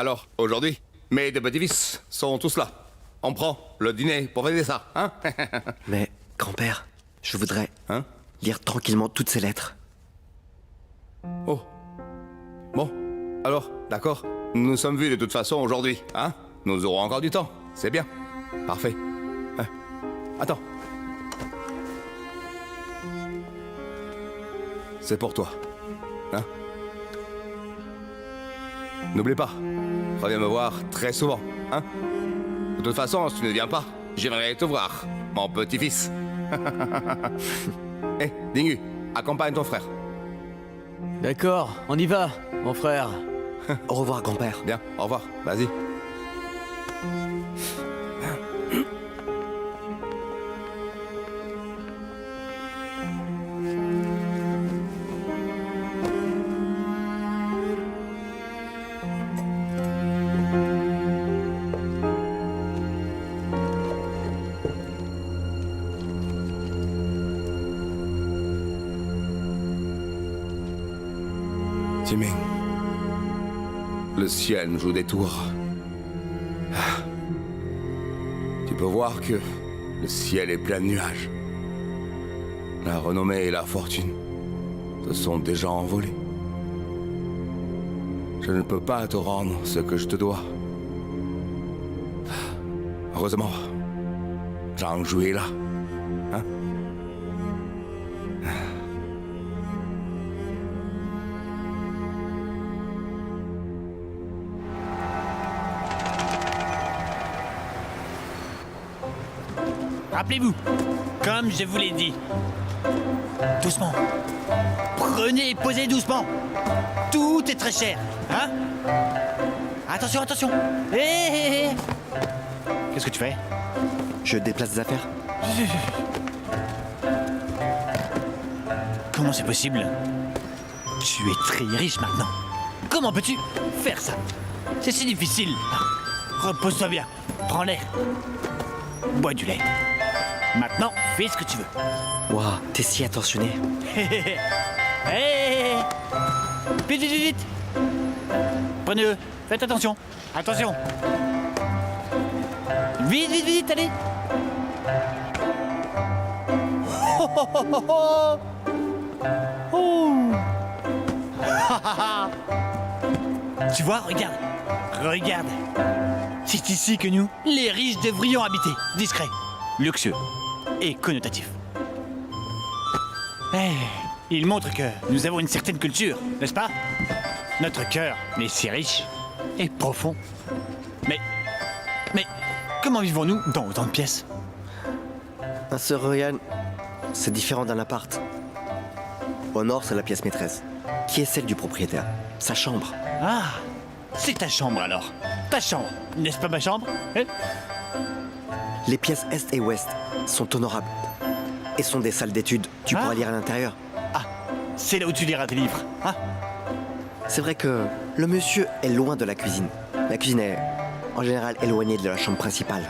Alors, aujourd'hui, mes deux petits-fils sont tous là. On prend le dîner pour fêter ça, hein? Mais, grand-père, je voudrais Hein? lire tranquillement toutes ces lettres. Oh. Bon, alors, d'accord. Nous sommes vus de toute façon aujourd'hui, hein? Nous aurons encore du temps, c'est bien. Parfait. Attends. C'est pour toi. Hein? N'oublie pas, reviens me voir très souvent, hein? De toute façon, si tu ne viens pas, j'aimerais te voir, mon petit-fils. Hé, Dingu, accompagne ton frère. D'accord, on y va, mon frère. Au revoir, grand-père. Bien, au revoir, vas-y. Timing. Le ciel nous joue des tours. Ah. Tu peux voir que le ciel est plein de nuages. La renommée et la fortune se sont déjà envolées. Je ne peux pas te rendre ce que je te dois. Heureusement, Zhang est là. Hein? Rappelez-vous, comme je vous l'ai dit. Doucement. Prenez et posez doucement. Tout est très cher, hein? Attention, attention. Hé, hé, hé. Qu'est-ce que tu fais? Je déplace des affaires. Comment c'est possible? Tu es très riche maintenant. Comment peux-tu faire ça? C'est si difficile. Repose-toi bien. Prends l'air. Bois du lait. Maintenant, fais ce que tu veux. Waouh, t'es si attentionné. Hé! Vite, vite, vite, vite! Prenez-le. Faites attention. Attention. Vite, vite, vite, allez! Oh, oh, oh, oh, oh. Oh. Tu vois, regarde. Regarde. C'est ici que nous, les riches, devrions habiter. Discret, luxueux et connotatif. Eh, il montre que nous avons une certaine culture, n'est-ce pas? Notre cœur est si riche et profond. Mais comment vivons-nous dans autant de pièces? Un Sir Ryan, c'est différent d'un appart. Au nord, c'est la pièce maîtresse, qui est celle du propriétaire, sa chambre. Ah, c'est ta chambre alors. Ta chambre, n'est-ce pas ma chambre? Hein? Les pièces est et ouest sont honorables et sont des salles d'études. Tu pourras lire à l'intérieur. Ah, c'est là où tu liras tes livres. Ah, C'est vrai que le monsieur est loin de la cuisine. La cuisine est, en général, éloignée de la chambre principale.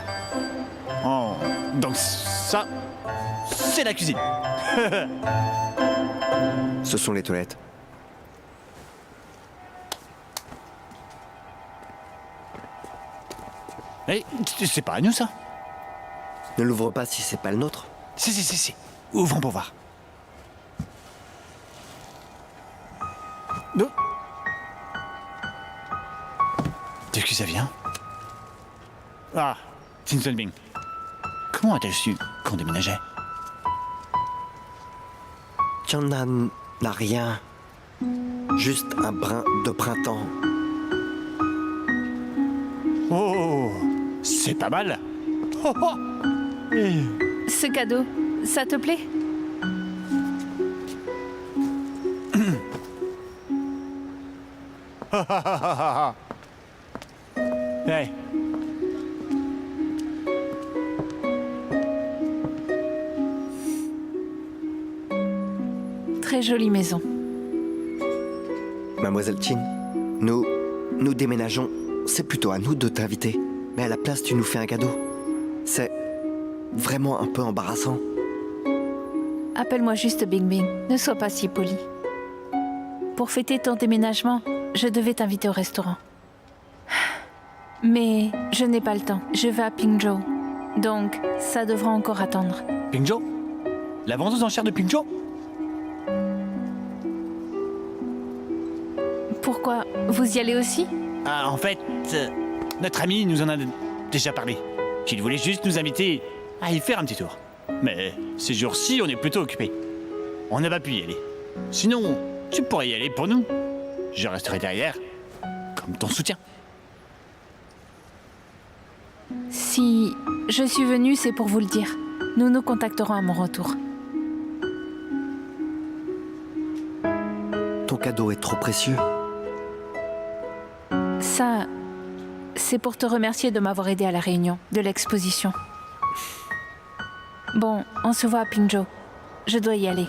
oh, donc ça, c'est la cuisine. Ce sont les toilettes. Eh, c'est pas à nous ça? Ne l'ouvre pas si c'est pas le nôtre. Si. Ouvrons pour voir. Non. D'où que ça vient? Ah, Tin Sun Bing. Comment a-t-elle su qu'on déménageait? Tianan n'a rien. Juste un brin de printemps. Oh, c'est pas mal. Oh, oh. Eh. Ce cadeau, ça te plaît? Hey. Très jolie maison. Mademoiselle Chin, nous déménageons. C'est plutôt à nous de t'inviter. Mais à la place, tu nous fais un cadeau. C'est vraiment un peu embarrassant. Appelle-moi juste Bing Bing. Ne sois pas si poli. Pour fêter ton déménagement, je devais t'inviter au restaurant. Mais je n'ai pas le temps. Je vais à Pingzhou. Donc, ça devra encore attendre. Pingzhou? La vente aux enchères de Pingzhou? Pourquoi? Vous y allez aussi? Ah, en fait, notre ami nous en a déjà parlé. Qu'il voulait juste nous inviter à y faire un petit tour. Mais ces jours-ci, on est plutôt occupés. On n'a pas pu y aller. Sinon, tu pourrais y aller pour nous. Je resterai derrière, comme ton soutien. Si je suis venue, c'est pour vous le dire. Nous nous contacterons à mon retour. Ton cadeau est trop précieux. Ça, c'est pour te remercier de m'avoir aidé à la réunion de l'exposition. Bon, on se voit à Pingzhou. Je dois y aller.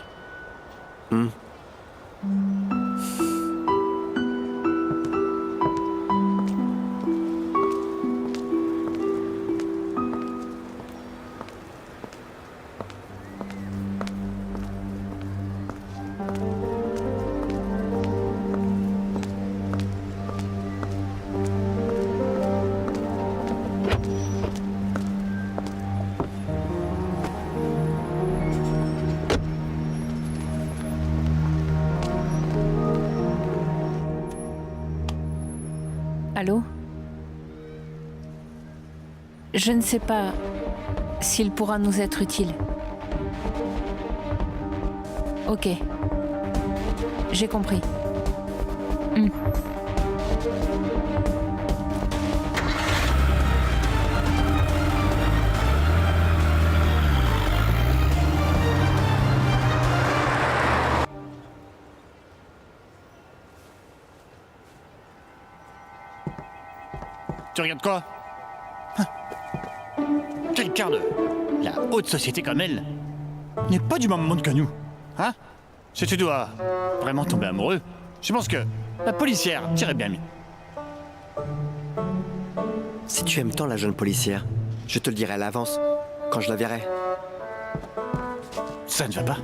Allô? Je ne sais pas s'il pourra nous être utile. Ok. J'ai compris. Tu regardes quoi? Quelqu'un de la haute société comme elle n'est pas du même monde que nous. Hein? Si tu dois vraiment tomber amoureux, je pense que la policière t'irait bien mieux. Si tu aimes tant la jeune policière, je te le dirai à l'avance, quand je la verrai. Ça ne va pas.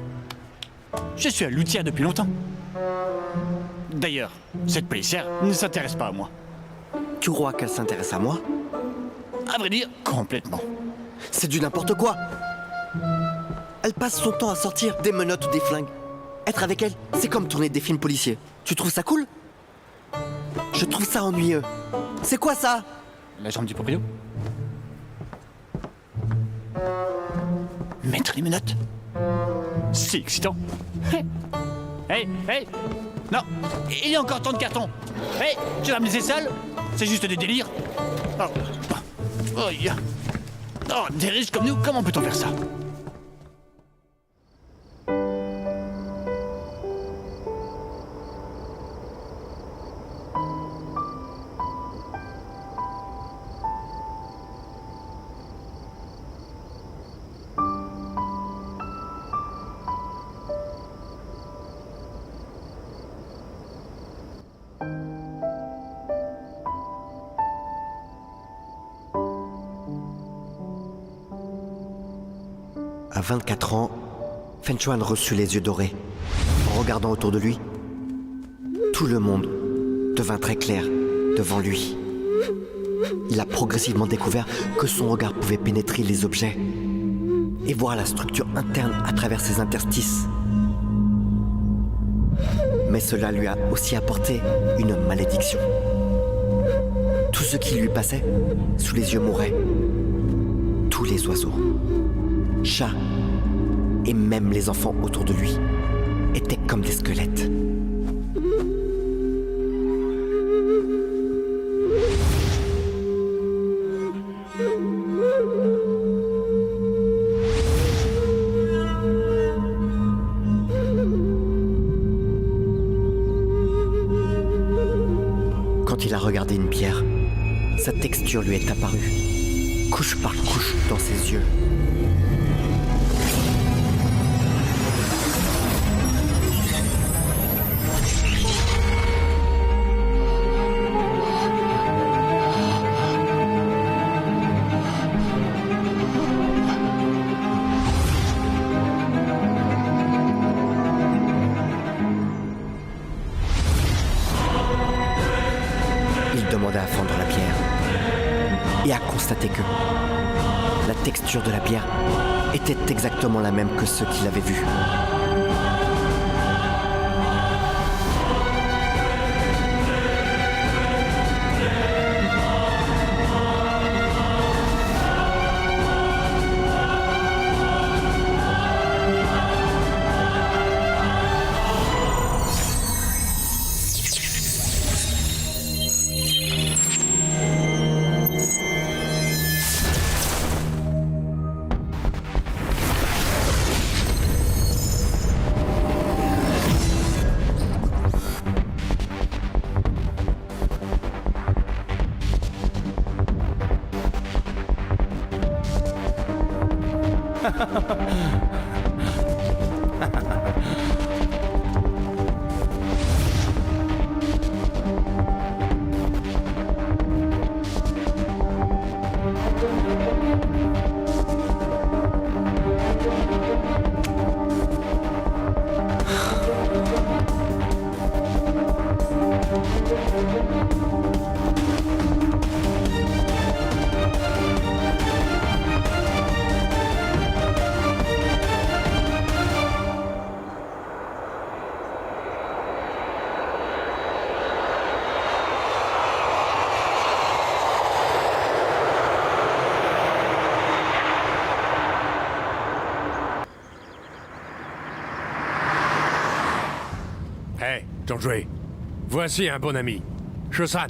Je suis à l'outière depuis longtemps. D'ailleurs, cette policière ne s'intéresse pas à moi. Tu crois qu'elle s'intéresse à moi? À vrai dire, complètement. C'est du n'importe quoi. Elle passe son temps à sortir des menottes ou des flingues. Être avec elle, c'est comme tourner des films policiers. Tu trouves ça cool? Je trouve ça ennuyeux. C'est quoi ça? La jambe du proprio. Mettre les menottes. C'est excitant. Hey, hey! Non, il y a encore tant de cartons. Hey, tu vas me laisser seul? C'est juste des délires. Oh, des riches comme nous, comment peut-on faire ça? À 24 ans, Fen Chuan reçut les yeux dorés. En regardant autour de lui, tout le monde devint très clair devant lui. Il a progressivement découvert que son regard pouvait pénétrer les objets et voir la structure interne à travers ses interstices. Mais cela lui a aussi apporté une malédiction. Tout ce qui lui passait sous les yeux mourait. Tous les oiseaux, chats et même les enfants autour de lui étaient comme des squelettes. Quand il a regardé une pierre, sa texture lui est apparue, couche par couche dans ses yeux. Il demanda à fendre la pierre. texture de la pierre était exactement la même que ceux qu'il avait vus. Hé, Zhongzhui, voici un bon ami, Shosan,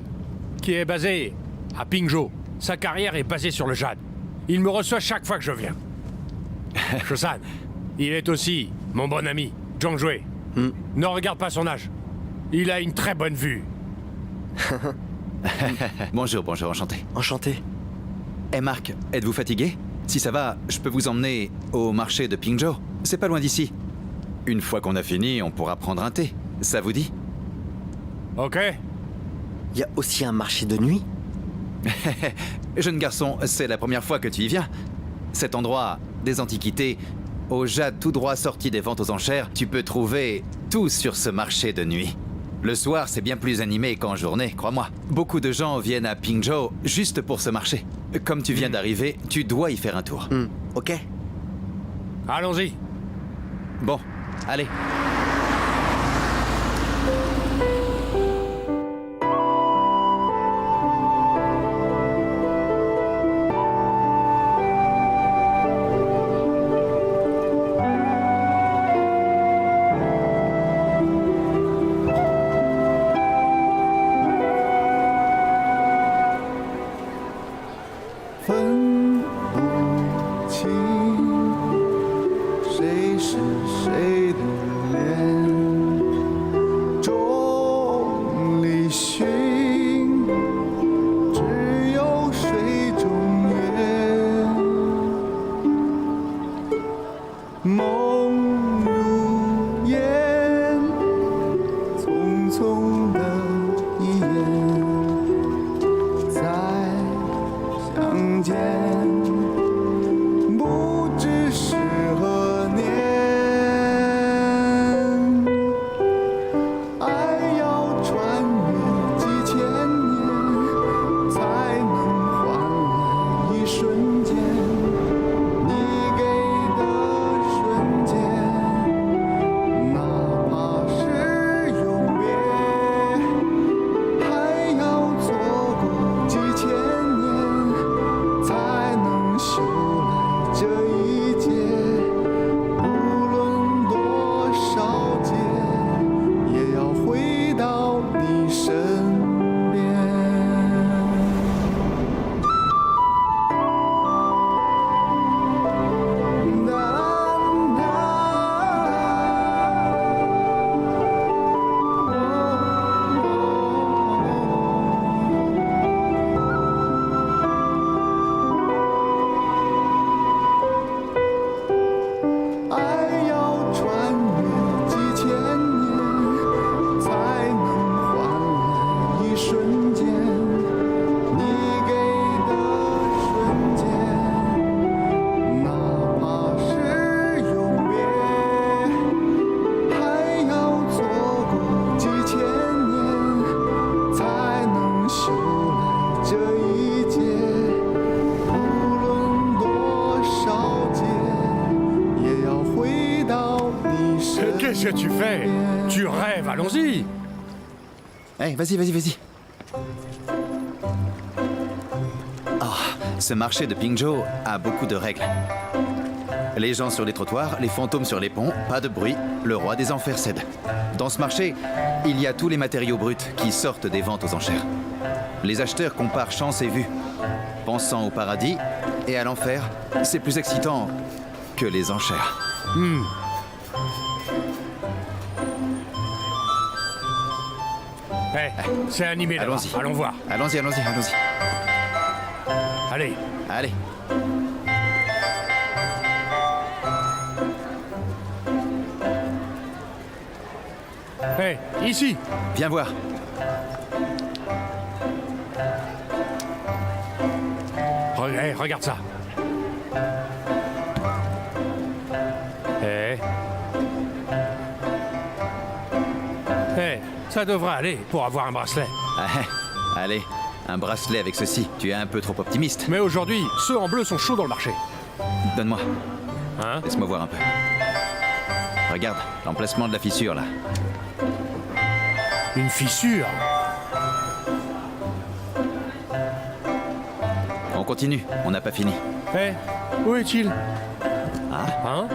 qui est basé à Pingzhou. Sa carrière est basée sur le jade. Il me reçoit chaque fois que je viens. Shosan, il est aussi mon bon ami, Zhongzhui. Ne regarde pas son âge. Il a une très bonne vue. Bonjour, bonjour, enchanté. Enchanté. Eh Marc, êtes-vous fatigué? Si ça va, je peux vous emmener au marché de Pingzhou. C'est pas loin d'ici. Une fois qu'on a fini, on pourra prendre un thé. Ça vous dit? Ok? Il y a aussi un marché de nuit? Jeune garçon, c'est la première fois que tu y viens. Cet endroit, des antiquités, au jade tout droit sorti des ventes aux enchères, tu peux trouver tout sur ce marché de nuit. Le soir, c'est bien plus animé qu'en journée, crois-moi. Beaucoup de gens viennent à Pingzhou juste pour ce marché. Comme tu viens d'arriver, tu dois y faire un tour. Ok. Allons-y. Bon, allez. Qu'est-ce que tu fais? Tu rêves, allons-y. Eh, vas-y. Ce marché de Pingzhou a beaucoup de règles. Les gens sur les trottoirs, les fantômes sur les ponts, pas de bruit, le roi des enfers cède. Dans ce marché, il y a tous les matériaux bruts qui sortent des ventes aux enchères. Les acheteurs comparent chance et vue, pensant au paradis et à l'enfer. C'est plus excitant que les enchères. Eh, c'est animé là-bas. Allons-y. Allons voir. Allons-y. Allez. Allez. Eh, ici. Viens voir. Regarde ça. Ça devrait aller pour avoir un bracelet. Allez, un bracelet avec ceci. Tu es un peu trop optimiste. Mais aujourd'hui, ceux en bleu sont chauds dans le marché. Donne-moi. Hein? Laisse-moi voir un peu. Regarde, l'emplacement de la fissure, là. Une fissure? On continue, on n'a pas fini. Eh, où est-il? Ah, Hein?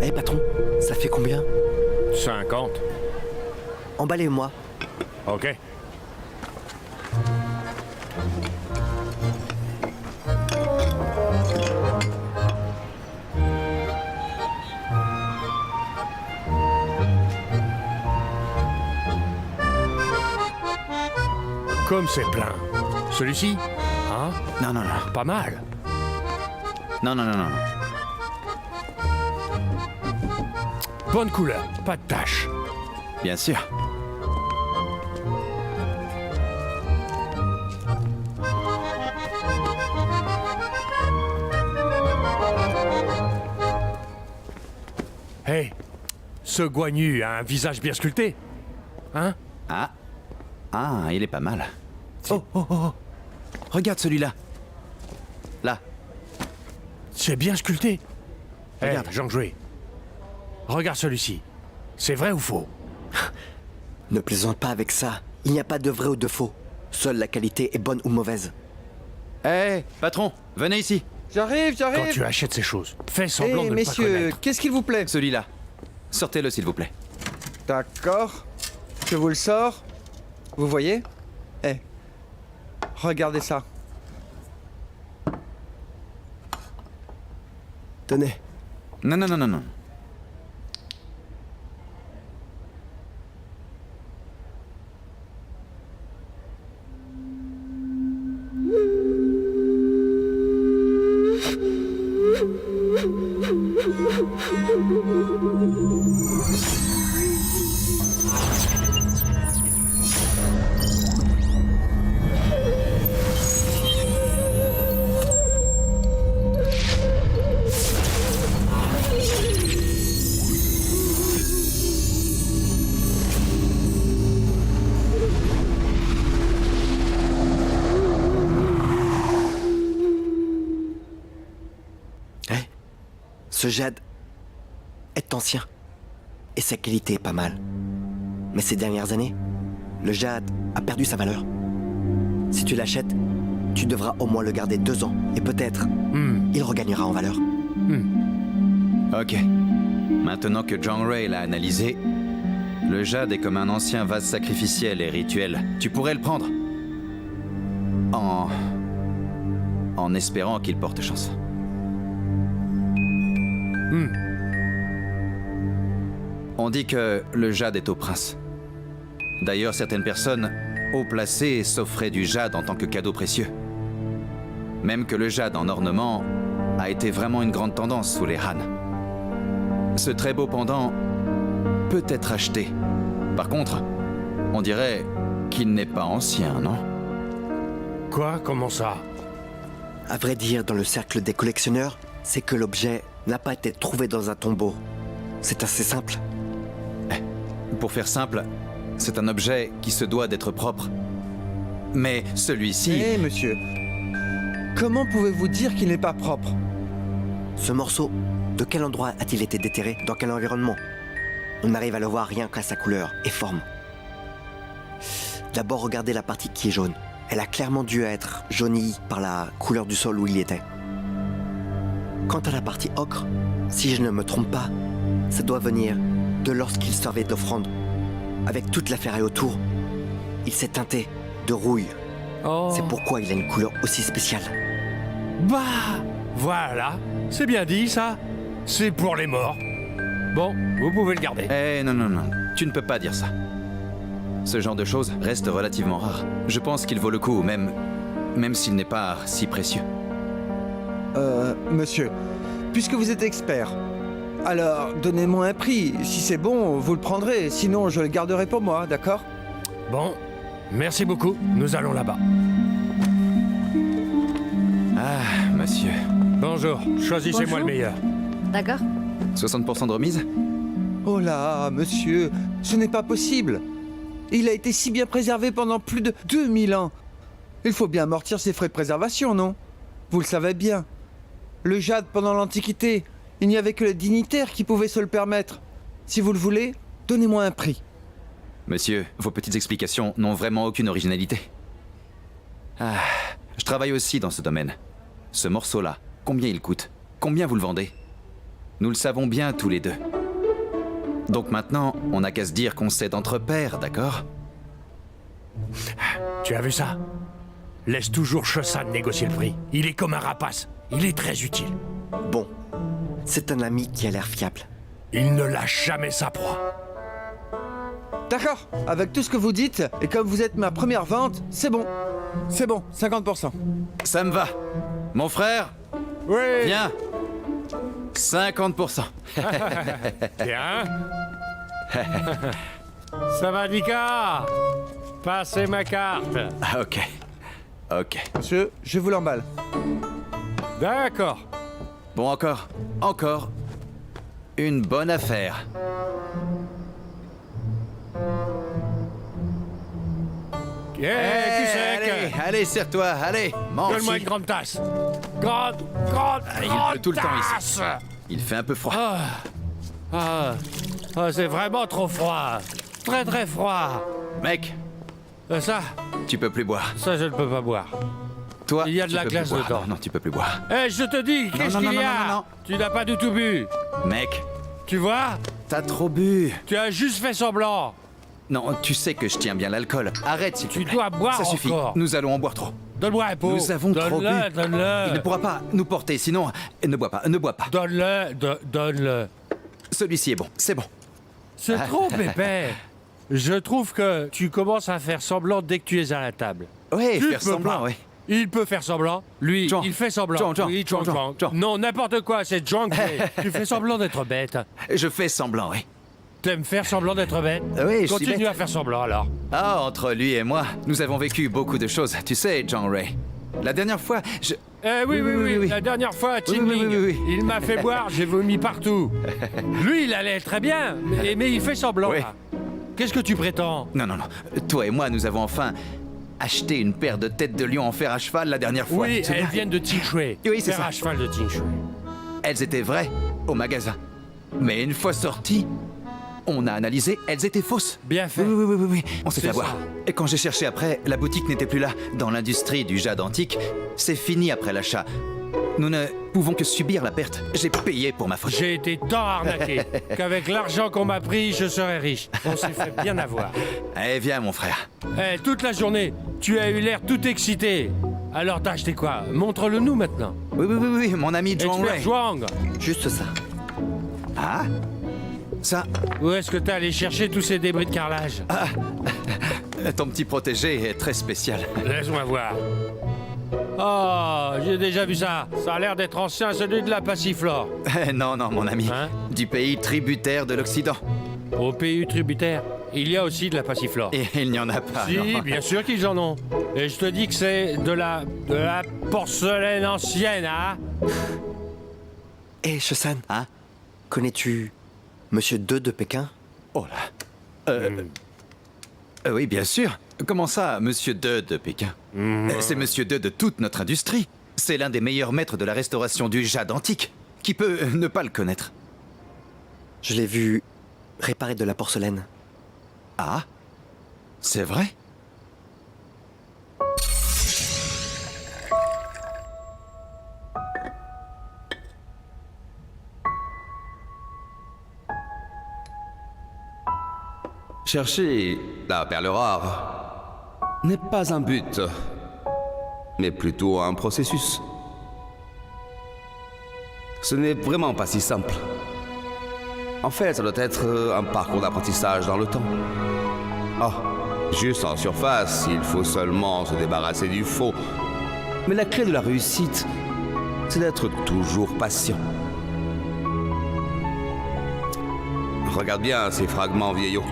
Eh patron, ça fait combien? 50. Emballez-moi. Ok. Comme c'est plein. Celui-ci? Hein? non. Pas mal. Non. Bonne couleur, pas de tache. Bien sûr. Hé, ce Guanyu a un visage bien sculpté. Hein? Ah, il est pas mal. Oh. Regarde celui-là. Là. C'est bien sculpté. Regarde. Zhang Jue. Regarde celui-ci. C'est vrai ou faux? Ne plaisante pas avec ça. Il n'y a pas de vrai ou de faux. Seule la qualité est bonne ou mauvaise. Eh, patron, venez ici. J'arrive. Quand tu achètes ces choses, fais Eh, semblant de ne pas messieurs, connaître. qu'est-ce qu'il vous plaît? Celui-là. Sortez-le, s'il vous plaît. D'accord. Je vous le sors. Vous voyez? Eh, regardez ça. Tenez. Non. Ce jade est ancien. Et sa qualité est pas mal. Mais ces dernières années, le jade a perdu sa valeur. Si tu l'achètes, tu devras au moins le garder 2 ans. Et peut-être, il regagnera en valeur. Ok. Maintenant que Zhang Rui l'a analysé, le jade est comme un ancien vase sacrificiel et rituel. Tu pourrais le prendre. En espérant qu'il porte chance. On dit que le jade est au prince. D'ailleurs, certaines personnes, haut placées, s'offraient du jade en tant que cadeau précieux. Même que le jade en ornement a été vraiment une grande tendance sous les Han. Ce très beau pendant peut être acheté. Par contre, on dirait qu'il n'est pas ancien, non? Quoi? Comment ça? À vrai dire, dans le cercle des collectionneurs, c'est que l'objet n'a pas été trouvé dans un tombeau. C'est assez simple. Pour faire simple, c'est un objet qui se doit d'être propre. Mais celui-ci... Eh, monsieur, comment pouvez-vous dire qu'il n'est pas propre? Ce morceau, de quel endroit a-t-il été déterré? Dans quel environnement? On n'arrive à le voir rien qu'à sa couleur et forme. D'abord, regardez la partie qui est jaune. Elle a clairement dû être jaunie par la couleur du sol où il était. Quant à la partie ocre, si je ne me trompe pas, ça doit venir de lorsqu'il servait d'offrande. Avec toute la ferraille autour, il s'est teinté de rouille. Oh. C'est pourquoi il a une couleur aussi spéciale. Bah, voilà. C'est bien dit, ça. C'est pour les morts. Bon, vous pouvez le garder. Eh non, non, non, tu ne peux pas dire ça. Ce genre de choses reste relativement rare. Je pense qu'il vaut le coup, même s'il n'est pas si précieux. Monsieur, puisque vous êtes expert, alors donnez-moi un prix. Si c'est bon, vous le prendrez. Sinon, je le garderai pour moi, d'accord? Bon, merci beaucoup. Nous allons là-bas. Ah, monsieur. Bonjour, choisissez-moi le meilleur. D'accord. 60% de remise? Oh là, monsieur, ce n'est pas possible. Il a été si bien préservé pendant plus de 2000 ans. Il faut bien amortir ses frais de préservation, non? Vous le savez bien. Le jade, pendant l'Antiquité, il n'y avait que les dignitaires qui pouvaient se le permettre. Si vous le voulez, donnez-moi un prix. Monsieur, vos petites explications n'ont vraiment aucune originalité. Ah, je travaille aussi dans ce domaine. Ce morceau-là, combien il coûte? Combien vous le vendez? Nous le savons bien tous les deux. Donc maintenant, on n'a qu'à se dire qu'on s'aide entre pairs, d'accord? Tu as vu ça? Laisse toujours Chosan négocier le prix. Il est comme un rapace. Il est très utile. Bon, c'est un ami qui a l'air fiable. Il ne lâche jamais sa proie. D'accord, avec tout ce que vous dites, et comme vous êtes ma première vente, c'est bon. C'est bon, 50%. Ça me va. Mon frère, Oui. viens. 50%. Bien. Ça va, Nika? Passez ma carte. Ah, ok. Ok. Monsieur, je vous l'emballe. D'accord. Bon, encore. Une bonne affaire. Eh, Allez, serre-toi, allez, mange. donne-moi une grande tasse. Grande il pleut tout le temps tasse. Il fait un peu froid. C'est vraiment trop froid. Très très froid. Mec, Ça, tu peux plus boire. ça je ne peux pas boire. Toi, Il y a de tu la peux glace plus boire. dedans. Non, tu peux plus boire. Eh, je te dis, qu'est-ce non, qu'il non, y a? non. Tu n'as pas du tout bu. Mec, Tu vois? t'as trop bu. Tu as juste fait semblant. Non, tu sais que je tiens bien l'alcool. Arrête, s'il te Tu plaît. dois boire Ça suffit. encore. Nous allons en boire trop. Donne-moi un pot. Nous avons trop bu. Donne-le, donne-le. Il ne pourra pas nous porter, sinon... Ne bois pas, ne bois pas. Donne-le, donne-le. Celui-ci est bon, c'est bon. C'est trop épais. Je trouve que tu commences à faire semblant dès que tu es à la table. Ouais, Tu faire peux semblant, pas. ouais. Il peut faire semblant. Lui, Jean. il fait semblant. Jean, Oui, Jean, Jean. Jean. Non, n'importe quoi, c'est Jean qui fait. Tu fais semblant d'être bête. Je fais semblant, oui. T'aimes faire semblant d'être bête? Oui, je suis Continue bête. à faire semblant alors. Ah, entre lui et moi, nous avons vécu beaucoup de choses. Tu sais, John Ray. La dernière fois, je... Oui. La dernière fois à Tinling, oui. il m'a fait boire, j'ai vomi partout. Lui, il allait très bien, mais il fait semblant. Oui. Là. Qu'est-ce que tu prétends? Non. Toi et moi, nous avons enfin acheté une paire de têtes de lion en fer à cheval la dernière fois. Oui, Tu elles vois, viennent de Tingshui. Oui, c'est Fer ça. à cheval de Tingshui. Elles étaient vraies au magasin. Mais une fois sorties, on a analysé, elles étaient fausses. Bien fait. Oui. On s'est C'est fait avoir. ça. Et quand j'ai cherché après, la boutique n'était plus là. Dans l'industrie du jade antique, c'est fini après l'achat. Nous ne pouvons que subir la perte. J'ai payé pour ma faute. J'ai été tant arnaqué qu'avec l'argent qu'on m'a pris, je serais riche. On s'est fait bien avoir. Eh, viens, mon frère. Eh, toute la journée, tu as eu l'air tout excité. Alors t'as acheté quoi? Montre-le nous maintenant. Oui, mon ami John Expert Ray. Zhuang. Juste ça. Ah Ça, Où est-ce que t'es allé chercher tous ces débris de carrelage? ton petit protégé est très spécial. Laisse-moi voir. Oh, j'ai déjà vu ça. Ça a l'air d'être ancien, celui de la Passiflore. Non, non, mon ami. Hein? Du pays tributaire de l'Occident. Au pays tributaire, il y a aussi de la Passiflore. Et il n'y en a pas. Si, non. bien sûr qu'ils en ont. Et je te dis que c'est de la porcelaine ancienne, hein? Hé, Chesan, Hein? connais-tu Monsieur II de Pékin? Oh là. Oui, bien sûr. Comment ça, Monsieur II de Pékin? C'est Monsieur II de toute notre industrie. C'est l'un des meilleurs maîtres de la restauration du jade antique. Qui peut ne pas le connaître? Je l'ai vu réparer de la porcelaine. Ah? C'est vrai? Chercher la perle rare n'est pas un but, mais plutôt un processus. Ce n'est vraiment pas si simple. En fait, ça doit être un parcours d'apprentissage dans le temps. Ah, juste en surface, il faut seulement se débarrasser du faux. Mais la clé de la réussite, c'est d'être toujours patient. Regarde bien ces fragments vieillots.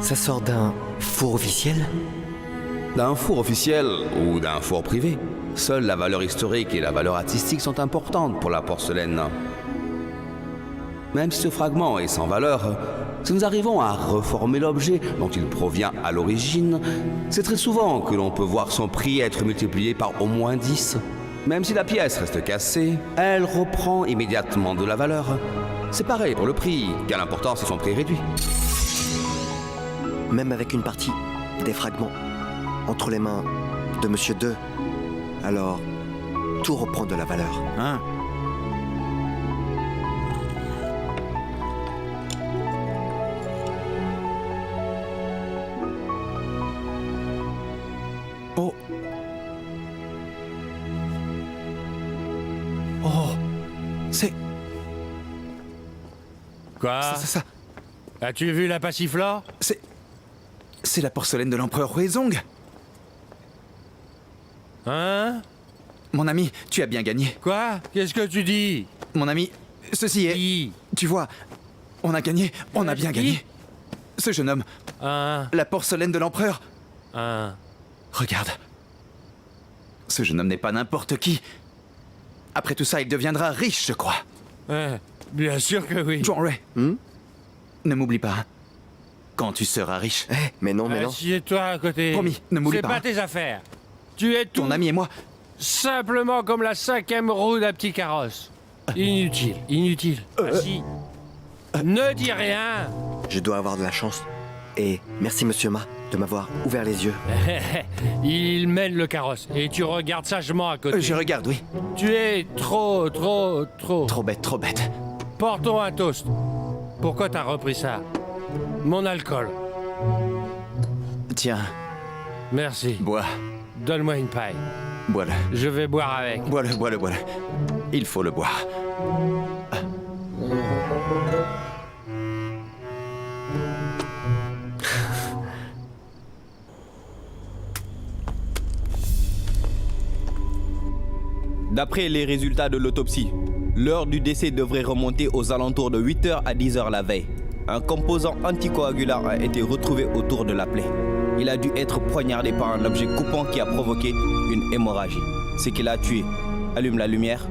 Ça sort d'un four officiel? D'un four officiel ou d'un four privé, seule la valeur historique et la valeur artistique sont importantes pour la porcelaine. Même si ce fragment est sans valeur, si nous arrivons à reformer l'objet dont il provient à l'origine, c'est très souvent que l'on peut voir son prix être multiplié par au moins 10. Même si la pièce reste cassée, elle reprend immédiatement de la valeur. C'est pareil pour le prix, car l'important c'est son prix réduit. Même avec une partie des fragments entre les mains de Monsieur II, alors tout reprend de la valeur. Hein? Oh. Oh. C'est... Quoi? Ça. As-tu vu la Passiflore? C'est la porcelaine de l'empereur Huizong. Hein? Mon ami, tu as bien gagné. Quoi? Qu'est-ce que tu dis? Mon ami, ceci est... Qui? Tu vois, on a gagné, on a bien Qui? gagné. Ce jeune homme, Hein? la porcelaine de l'empereur. Hein? Regarde. Ce jeune homme n'est pas n'importe qui. Après tout ça, il deviendra riche, je crois. Bien sûr que oui. John Ray. Ne m'oublie pas. Hein. Quand tu seras riche, Eh, mais non. Assieds-toi à côté. Promis, ne m'oublie pas, C'est hein. pas tes affaires. Tu es tout ton ami et moi, simplement comme la 5e roue d'un petit carrosse. Inutile. Assis. Ne dis rien. Je dois avoir de la chance. Et merci Monsieur Ma de m'avoir ouvert les yeux. Il mène le carrosse et tu regardes sagement à côté. je regarde, oui. Tu es trop. Trop bête. Portons un toast. Pourquoi t'as repris ça? Mon alcool. Tiens, Merci. bois. Donne-moi une paille. Bois-le. Je vais boire avec. Bois-le. Il faut le boire. D'après les résultats de l'autopsie, l'heure du décès devrait remonter aux alentours de 8h à 10h la veille. Un composant anticoagulant a été retrouvé autour de la plaie. Il a dû être poignardé par un objet coupant qui a provoqué une hémorragie. Ce qui l'a tué. Allume la lumière.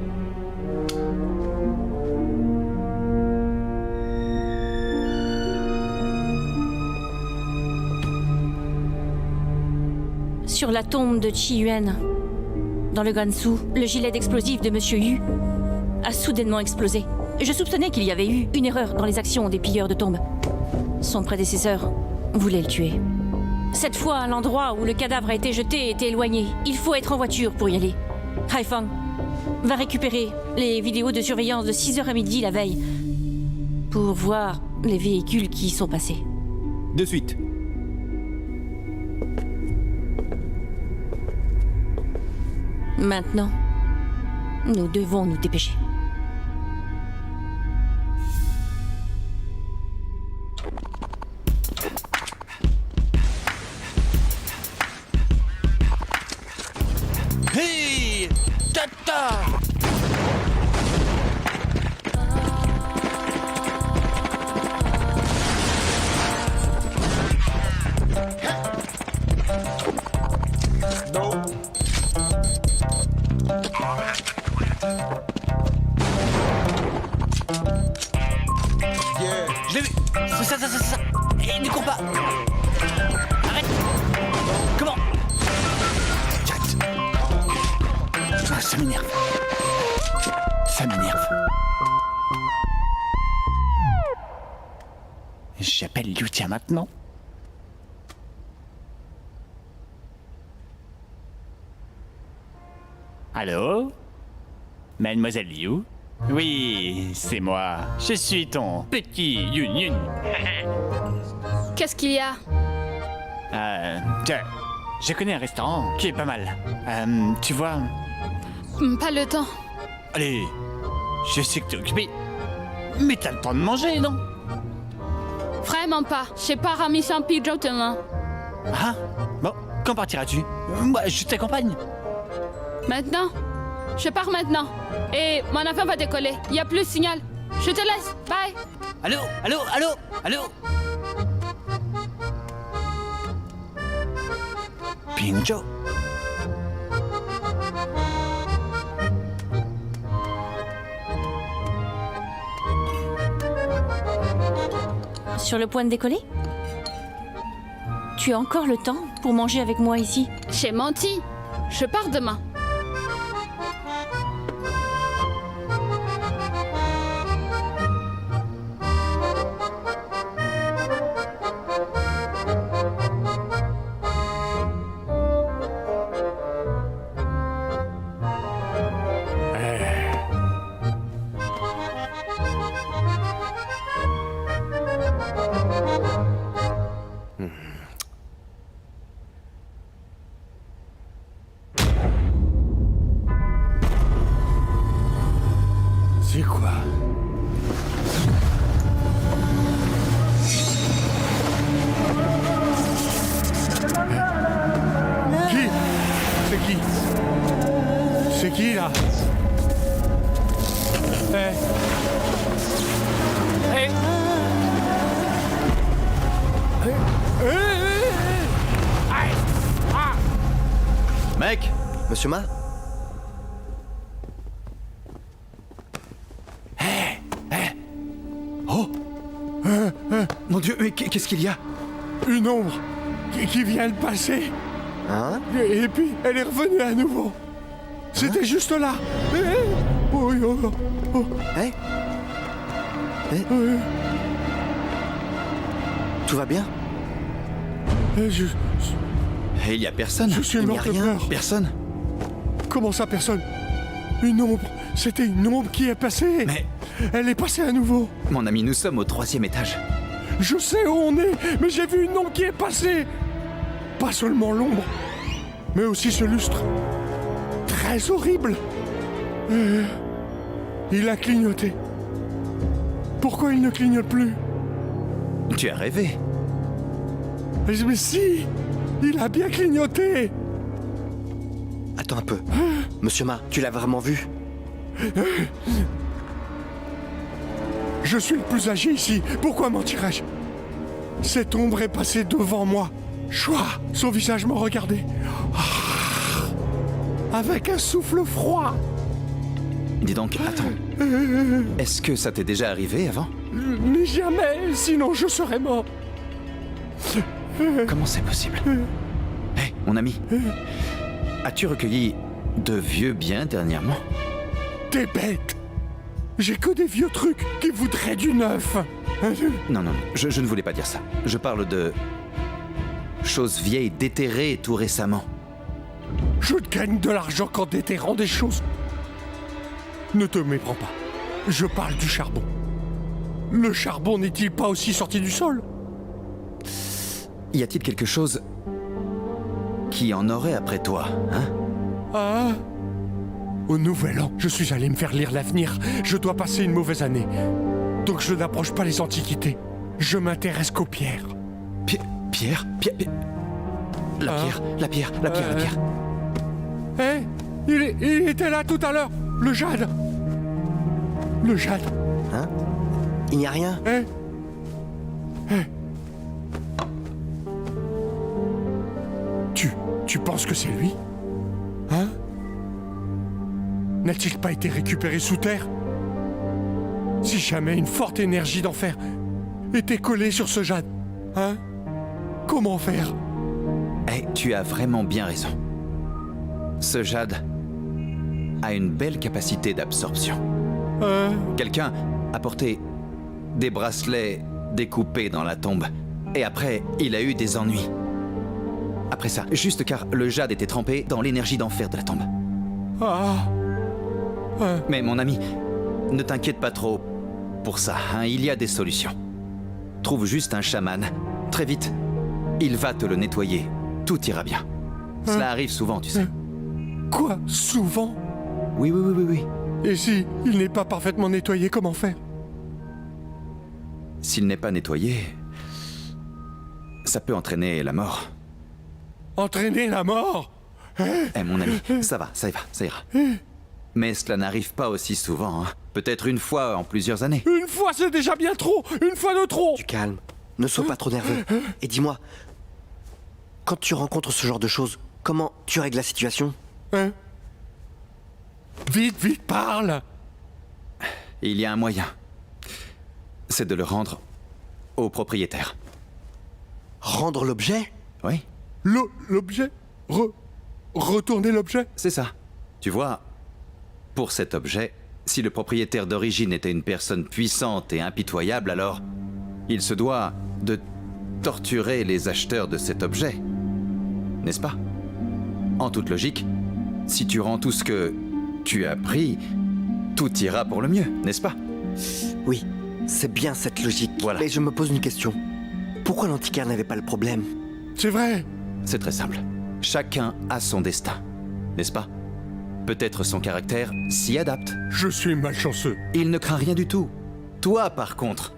Sur la tombe de Qi Yuan, dans le Gansu, le gilet d'explosif de Monsieur Yu a soudainement explosé. Je soupçonnais qu'il y avait eu une erreur dans les actions des pilleurs de tombes. Son prédécesseur voulait le tuer. Cette fois, l'endroit où le cadavre a été jeté était éloigné. Il faut être en voiture pour y aller. Haifeng va récupérer les vidéos de surveillance de 6h à midi la veille pour voir les véhicules qui y sont passés. De suite. Maintenant, nous devons nous dépêcher. Hey! Tata! Je l'ai vu! C'est ça, c'est ça! Et ne cours pas! Arrête! Comment? Arrête! Ah, ça m'énerve. Ça m'énerve. J'appelle Liutia maintenant. Allô? Mademoiselle Liu? Oui, c'est moi. Je suis ton petit Yun Yun. Qu'est-ce qu'il y a? Tiens, je connais un restaurant qui est pas mal. Tu vois... Pas le temps. Allez, je sais que t'es occupé. Mais t'as le temps de manger, non? Vraiment pas. J'ai pas remis son pigeon demain. Ah? Bon, quand partiras-tu? Moi, je t'accompagne. Maintenant? Je pars maintenant. Et mon avion va décoller. Il y a plus de signal. Je te laisse. Bye. Allô? Allô? Allô? Allô? Pingzhou. Sur le point de décoller? Tu as encore le temps pour manger avec moi ici? J'ai menti. Je pars demain. C'est quoi? Qui? C'est qui? C'est qui là? Mec! Monsieur Ma? Mon Dieu, mais qu'est-ce qu'il y a? Une ombre qui vient de passer. Hein? Et puis, elle est revenue à nouveau. C'était juste là. Oh, oh, oh, oh. Hein? Tout va bien? Je Et il y a personne. suis Il n'y a mort de rien. peur. Personne. Comment ça, personne? Une ombre. C'était une ombre qui est passée. Mais, Elle est passée à nouveau. mon ami, nous sommes au 3e étage. Je sais où on est, mais j'ai vu une ombre qui est passée. Pas seulement l'ombre, mais aussi ce lustre. Très horrible. Il a clignoté. Pourquoi il ne clignote plus? Tu as rêvé. Mais si, il a bien clignoté. Attends un peu. Monsieur Ma, tu l'as vraiment vu? Je suis le plus âgé ici. Pourquoi mentirais-je? Cette ombre est passée devant moi. Chouah, son visage me regardait. Ah, avec un souffle froid. Dis donc, attends. Est-ce que ça t'est déjà arrivé avant? Mais jamais, sinon je serais mort. Comment c'est possible? Hé, mon ami. As-tu recueilli de vieux biens dernièrement? T'es bête. J'ai que des vieux trucs qui voudraient du neuf. Non, non, je ne voulais pas dire ça. Je parle de choses vieilles déterrées tout récemment. Je gagne de l'argent qu'en déterrant des choses. Ne te méprends pas. Je parle du charbon. Le charbon n'est-il pas aussi sorti du sol? Y a-t-il quelque chose qui en aurait après toi, hein? Ah, Au nouvel an, je suis allé me faire lire l'avenir. Je dois passer une mauvaise année. Donc je n'approche pas les antiquités. Je m'intéresse qu'aux pierres. Pierre. La pierre. Eh, il était là tout à l'heure. Le jade. Hein? Il n'y a rien? Tu penses que c'est lui? Hein? N'a-t-il pas été récupéré sous terre? Si jamais une forte énergie d'enfer était collée sur ce jade, hein? Comment faire? Eh, tu as vraiment bien raison. Ce jade a une belle capacité d'absorption. Quelqu'un a porté des bracelets découpés dans la tombe. Et après, il a eu des ennuis. Après ça, juste car le jade était trempé dans l'énergie d'enfer de la tombe. Mais mon ami, ne t'inquiète pas trop pour ça, hein, il y a des solutions. Trouve juste un chaman. Très vite, il va te le nettoyer. Tout ira bien. Cela arrive souvent, tu sais. Quoi? Souvent? Oui. Et si il n'est pas parfaitement nettoyé, comment faire? S'il n'est pas nettoyé, ça peut entraîner la mort. Entraîner la mort? Eh mon ami, ça ira. Mais cela n'arrive pas aussi souvent, hein. Peut-être une fois en plusieurs années. Une fois, c'est déjà bien trop! Une fois de trop! Du calme. Ne sois pas trop nerveux. Et dis-moi, quand tu rencontres ce genre de choses, comment tu règles la situation? Hein? Vite, parle! Il y a un moyen. C'est de le rendre au propriétaire. Rendre l'objet? Oui, L'objet? Retourner l'objet? c'est ça. Tu vois, pour cet objet, si le propriétaire d'origine était une personne puissante et impitoyable, alors il se doit de torturer les acheteurs de cet objet. N'est-ce pas? En toute logique, si tu rends tout ce que tu as pris, tout ira pour le mieux, n'est-ce pas? Oui, c'est bien cette logique. Voilà. Mais je me pose une question. Pourquoi l'antiquaire n'avait pas le problème? C'est vrai! C'est très simple. Chacun a son destin, n'est-ce pas? Peut-être son caractère s'y adapte. Je suis malchanceux. Il ne craint rien du tout. Toi, par contre,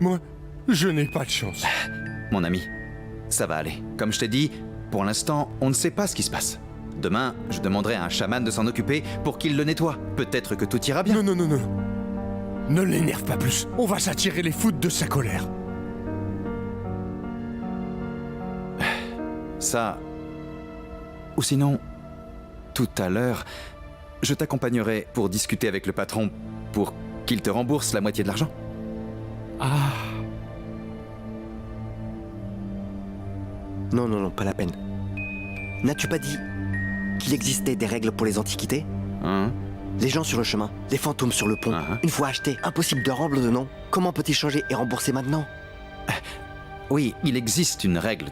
Moi, je n'ai pas de chance. mon ami, ça va aller. Comme je t'ai dit, pour l'instant, on ne sait pas ce qui se passe. Demain, je demanderai à un chaman de s'en occuper pour qu'il le nettoie. Peut-être que tout ira bien. Non. Ne l'énerve pas plus. On va s'attirer les foudres de sa colère. Ça... Ou sinon, tout à l'heure, je t'accompagnerai pour discuter avec le patron pour qu'il te rembourse la moitié de l'argent. Non, pas la peine. N'as-tu pas dit qu'il existait des règles pour les antiquités? Hein? Les gens sur le chemin, les fantômes sur le pont. Une fois achetés, impossible de rendre le nom. Comment peut-il changer et rembourser maintenant? Oui, il existe une règle.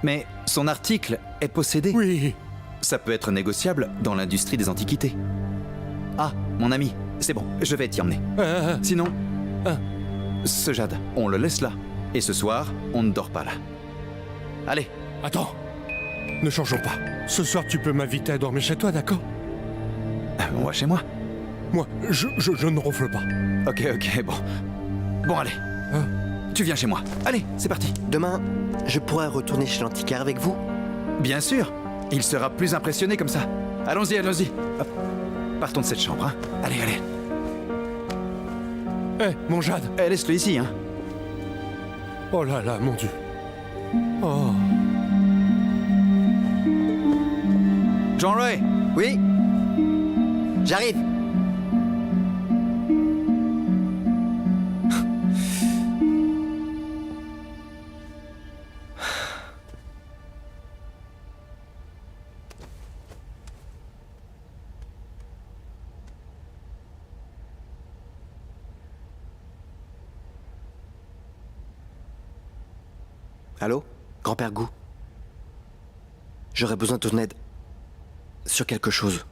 Mais son article est possédé. Oui. Ça peut être négociable dans l'industrie des antiquités. Ah, mon ami, c'est bon, je vais t'y emmener. Sinon, ce jade, on le laisse là. Et ce soir, on ne dort pas là. Allez. Attends. Ne changeons pas. Ce soir, tu peux m'inviter à dormir chez toi, d'accord? On va chez moi. Moi, je ne ronfle pas. Ok, bon. Bon, allez. Tu viens chez moi. Allez, c'est parti. Demain, je pourrais retourner chez l'antiquaire avec vous? Bien sûr. Il sera plus impressionné comme ça. Allons-y. Hop. Partons de cette chambre, hein. Allez. Mon jade. Laisse-le ici, hein. Oh là là, mon Dieu. Oh. John Ray. Oui? J'arrive. Allô? Grand-père Gou? J'aurais besoin de ton aide sur quelque chose.